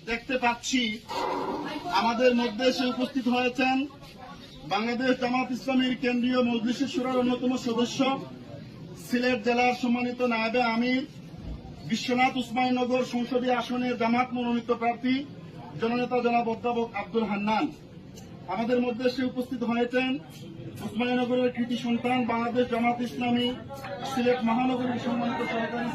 দেখতে পাচ্ছি আমাদের মধ্যে এসে উপস্থিত হয়েছেন বাংলাদেশ জামাত ইসলামীর কেন্দ্রীয় মজলিস শুরার অন্যতম সদস্য, সিলেট জেলার সম্মানিত নায়েবে আমির, বিশ্বনাথ উসমানীনগর সংসদীয় আসনের জামাত মনোনীত প্রার্থী জননেতা জনাব অধ্যাপক আব্দুল হান্নান। আমাদের মধ্যে এসে উপস্থিত হয়েছেন উসমানীনগরের কৃতি সন্তান, বাংলাদেশ জামাত ইসলামী সিলেট মহানগরীর সম্মানিত সরকারি